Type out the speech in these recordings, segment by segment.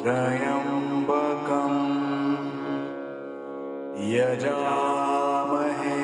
त्र्यम्बकं यजामहे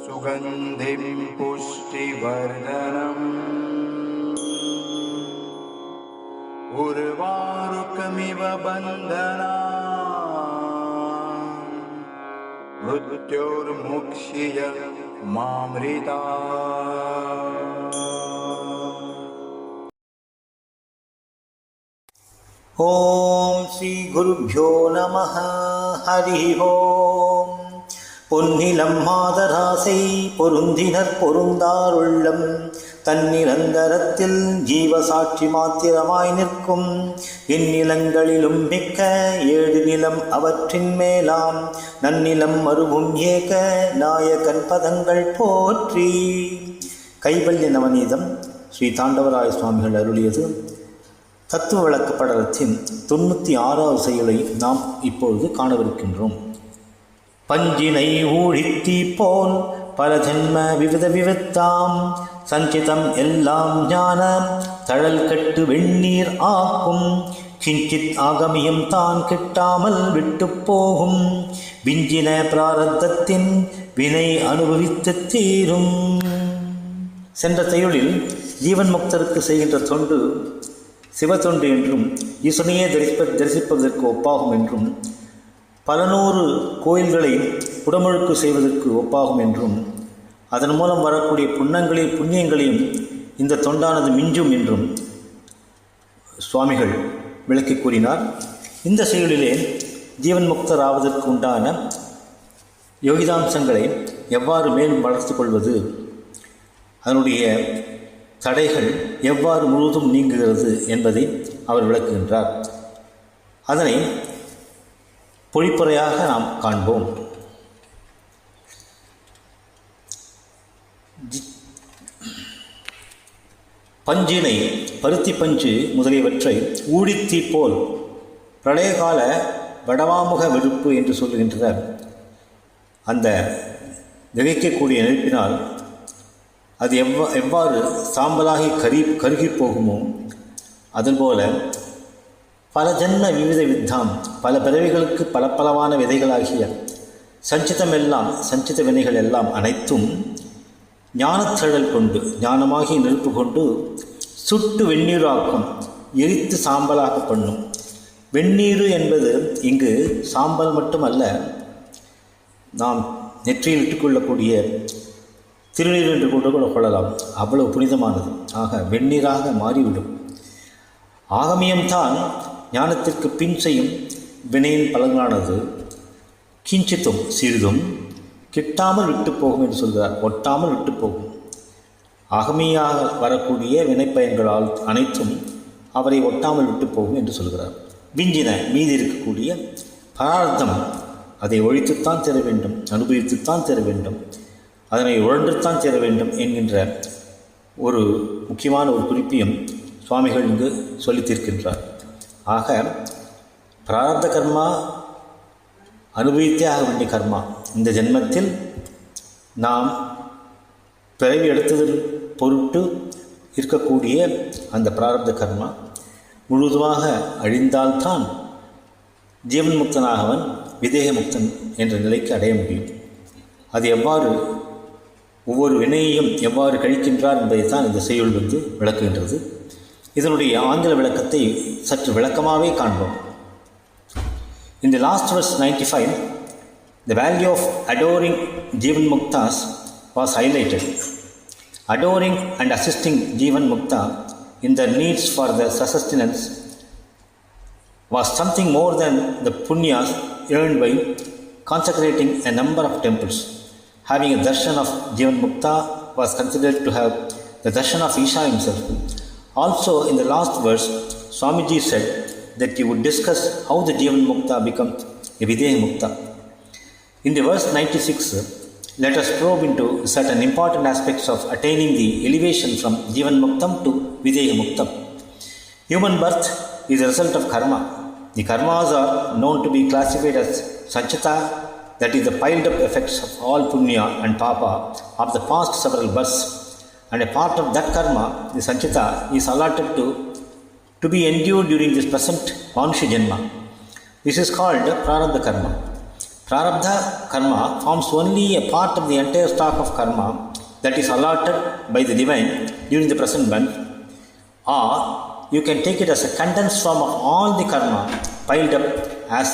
सुगन्धिं पुष्टिवर्धनम् उर्वारुकमिव बन्धनान् मृत्योर्मुक्ष्य मामृतात्। ஓம் ஸ்ரீ குருப்யோ நமः. ஹரி ஓம். பொன்னிலம் மாதராசை பொருந்தினர் பொருந்தார் உள்ளம் தன்னிரந்தரத்தில் ஜீவசாட்சி மாத்திரமாய் நிற்கும் இந்நிலங்களிலும் மிக்க ஏழு நிலம் அவற்றின் மேலாம் நன்னிலம் மறுவும் ஏக நாயகன் பதங்கள் போற்றி. கைவல்ய நவநீதம் ஸ்ரீ தாண்டவராய சுவாமிகள் அருளியது. தத்துவ விளக்க படலத்தின் 96வது செயலை நாம் இப்பொழுது காணவிருக்கின்றோம். பஞ்சினை ஊழித்தீ போல் பல ஜென்ம விவித விவித்தாம் சஞ்சிதம் எல்லாம் ஞான தழல் கட்டு வெந்நீர் ஆக்கும் கிஞ்சித் ஆகமியம் தான் கிட்டாமல் விட்டு போகும் விஞ்சின பிராரத்தத்தின் வினை அனுபவித்து தீரும். சென்ற செயலில் ஜீவன் முக்தருக்கு செய்கின்ற தொண்டு சிவத்தொண்டு என்றும் ஈசனையே தரிசிப்பதற்கு ஒப்பாகும் என்றும் பல நூறு கோயில்களை குடமுழுக்கு செய்வதற்கு ஒப்பாகும் என்றும் அதன் மூலம் வரக்கூடிய புண்ணியங்களையும் இந்த தொண்டானது மிஞ்சும் என்றும் சுவாமிகள் விளக்கி கூறினார். இந்த செயலிலே ஜீவன் முக்தர் ஆவதற்கு உண்டான யோகிதாம்சங்களை எவ்வாறு மேலும் வளர்த்து கொள்வது, அதனுடைய தடைகள் எவ்வாறு முழுவதும் நீங்குகிறது என்பதை அவர் விளக்குகின்றார். அதனை பொழிப்புரையாக நாம் காண்போம். பஞ்சினை பருத்தி பஞ்சு முதலியவற்றை ஊழித்தீ போல் பிரளயகால வடவாமுக வெறுப்பு என்று சொல்லுகின்றனர். அந்த திகைக்கக்கூடிய நெருப்பினால் அது எவ்வாறு சாம்பலாகி கருகி போகுமோ அதுபோல பல ஜென்ம விவித வித்தாம் பல பிறவிகளுக்கு பலப்பலவான விதைகளாகிய சஞ்சித வினைகள் எல்லாம் அனைத்தும் ஞானத்தழல் கொண்டு ஞானமாகி நெருப்பு கொண்டு சுட்டு வெந்நீராக்கும் எரித்து சாம்பலாக பண்ணும். வெந்நீர் என்பது இங்கு சாம்பல் மட்டுமல்ல, நாம் நெற்றியில் இட்டுக்கொள்ளக்கூடிய திருநீர் என்று கூட கொள்ளலாம். அவ்வளவு புனிதமானது. ஆக வெந்நீராக மாறிவிடும். ஆகமியம்தான் ஞானத்திற்கு பின் செய்யும் வினையின் பலன்களானது. கிஞ்சித்தும் சிறிதும் கிட்டாமல் விட்டு போகும் என்று சொல்கிறார். ஒட்டாமல் விட்டு போகும். ஆகமியாக வரக்கூடிய வினைப்பயன்களால் அனைத்தும் அவரை ஒட்டாமல் விட்டு போகும் என்று சொல்கிறார். விஞ்சின மீதி இருக்கக்கூடிய பரார்த்தம் அதை ஒழித்துத்தான் தர வேண்டும், அனுபவித்துத்தான் தர வேண்டும், அதனை உழன்றுத்தான் சேர வேண்டும் என்கின்ற ஒரு முக்கியமான ஒரு குறிப்பையும் சுவாமிகள் இங்கு சொல்லித்திருக்கின்றார். ஆக பிராரப்த கர்மா அனுபவித்தே ஆக வேண்டிய கர்மா. இந்த ஜென்மத்தில் நாம் பிறவி எடுத்ததில் பொருட்டு இருக்கக்கூடிய அந்த பிராரப்த கர்மா முழுவதுமாக அழிந்தால்தான் ஜீவன் முக்தனாகவன் விதேக முக்தன் என்ற நிலைக்கு அடைய முடியும். அது எவ்வாறு ஒவ்வொரு வினையையும் எவ்வாறு கழிக்கின்றார் என்பதைத்தான் இந்த செய்யுள் விளக்குகின்றது. இதனுடைய ஆங்கில விளக்கத்தை சற்று விளக்கமாகவே காண்போம். In the last verse 95, the value of adoring Jivan Muktas was highlighted. Adoring and assisting Jivan Mukta in their needs for the sustenance was something more than the punyas earned by consecrating a number of temples. Having a darshan of Jivan Mukta was considered to have the darshan of Isha himself. Also, in the last verse, Swamiji said that he would discuss how the Jivan Mukta becomes a Videha Mukta. In the verse 96, let us probe into certain important aspects of attaining the elevation from Jivan Muktam to Videha Muktam. Human birth is a result of karma. The karmas are known to be classified as Sanchita, that is the piled up effects of all punya and papa of the past several births, and a part of that karma, the Sanchita, is allotted to to be endured during this present Manusha Janma. This is called Prarabdha Karma. Prarabdha Karma forms only a part of the entire stock of karma that is allotted by the divine during the present month, or you can take it as a condensed form of all the karma piled up as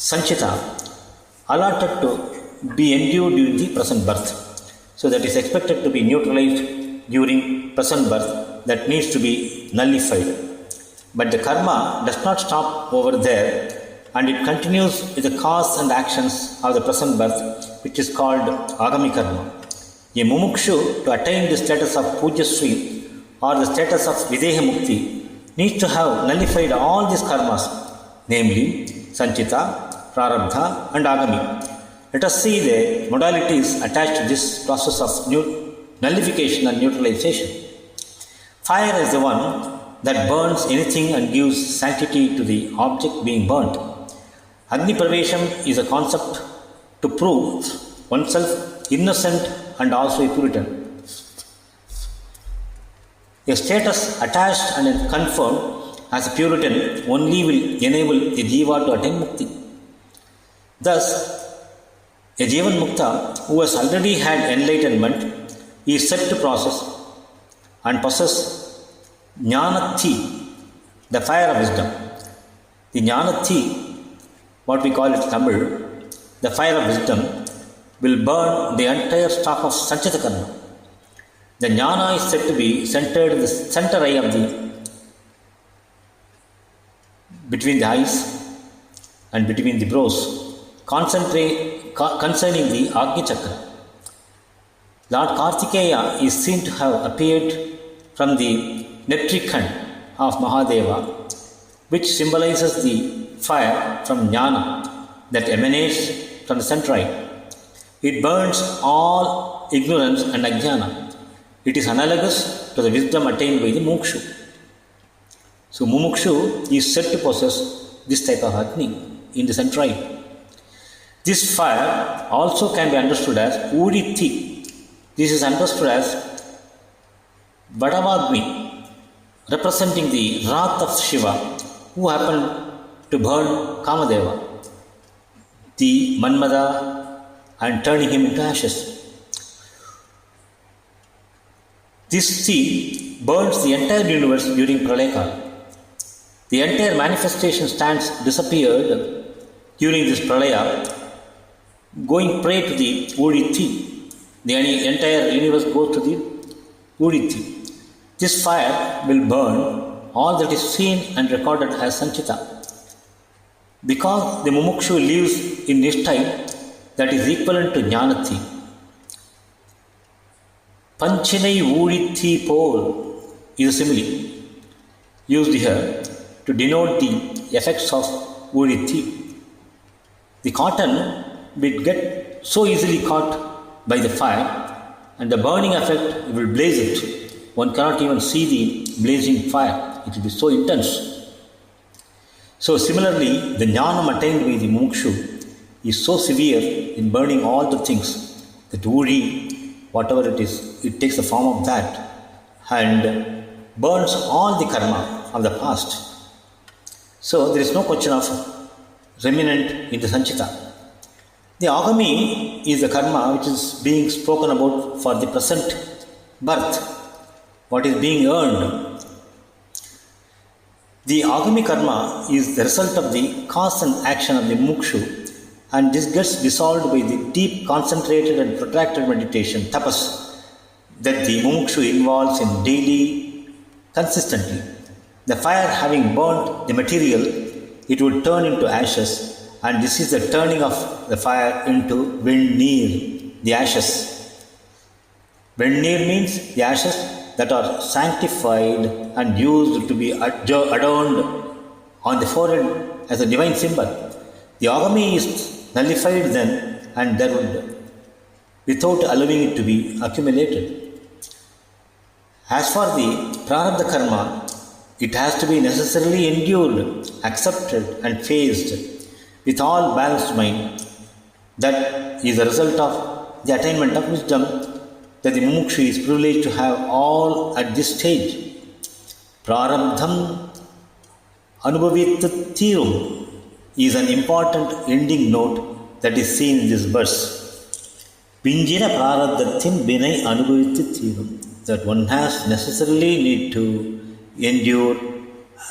sanchita allotted to be endured during the present birth. So that is expected to be neutralized during present birth, that needs to be nullified. But the karma does not stop over there, and it continues with the cause and actions of the present birth, which is called agami karma. A mumukshu, to attain the status of pujyasri or the status of videha mukti, needs to have nullified all these karmas, namely sanchita, prarabdha and agami. Let us see the modalities attached to this process of nullification and neutralization. Fire is the one that burns anything and gives sanctity to the object being burnt. Agni Pravesham is a concept to prove oneself innocent and also a Puritan. A status attached and confirmed as a Puritan only will enable a Jiva to attain Mukti. Thus, a Jivan Mukta who has already had enlightenment is set to process and possess Jnanathi, the fire of wisdom. The Jnanathi, what we call it Tamil, the fire of wisdom, will burn the entire stock of Sanchita Karma. The Jnana is said to be centered in the center eye of the between the eyes and between the brows, concerning the Agni Chakra. Lord Kartikeya is seen to have appeared from the Netrikan of Mahadeva, which symbolizes the fire from Jnana that emanates from the center eye. It burns all ignorance and ajnana. It is analogous to the wisdom attained by the Mukshu. So Mumukshu is said to possess this type of Agni in the center eye. This fire also can be understood as Uditi. This is understood as Vadavagni, representing the wrath of Shiva, who happened to burn Kamadeva, the Manmada, and turning him into ashes. This sea burns the entire universe during Pralayakala. The entire manifestation stands disappeared during this Pralaya, going prey to the Uditi. The entire universe goes to the Uditi. This fire will burn all that is seen and recorded as Sanchita. Because the Mumukshu lives in this time that is equivalent to Jnanathi. Panchinai Uditi Pol is a simile used here to denote the effects of Uditi. The cotton will get so easily caught by the fire, and the burning effect will blaze it. One cannot even see the blazing fire. It will be so intense. So similarly, the jnanam attained by the mukshu is so severe in burning all the things that Uri, whatever it is, it takes the form of that and burns all the karma of the past. So there is no question of remnant in the Sanchita. The Agami is the karma which is being spoken about for the present birth, what is being earned. The Agami karma is the result of the cause and action of the Mukshu, and this gets dissolved by the deep, concentrated and protracted meditation, tapas, that the Mukshu involves in daily, consistently. The fire having burnt the material, it would turn into ashes, and this is the turning of the fire into Venneer, the ashes. Venneer means the ashes that are sanctified and used to be adorned on the forehead as a divine symbol. The Agami is nullified then and there would, without allowing it to be accumulated. As for the Prarabdha Karma, it has to be necessarily endured, accepted and faced with all balanced mind. That is a result of the attainment of wisdom that the Mumukshu is privileged to have all at this stage. Prarabdham Anubhavittu Thirum is an important ending note that is seen in this verse. Pinjira Prarabdhathin Vinay Anubhavittu Thirum, that one has necessarily need to endure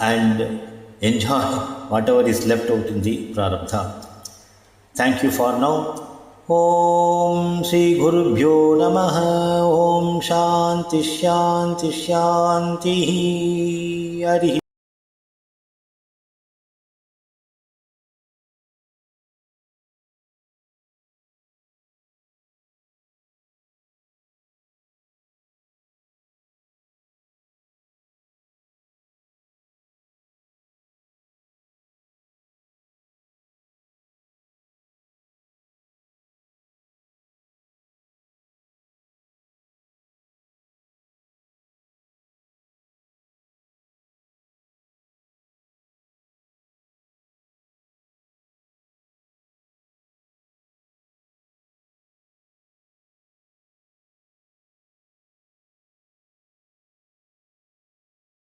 and enjoy whatever is left out in the Prarabdha. Thank you for now. Om Sri Gurubhyo Namaha. Om Shanti Shanti Shanti. Hari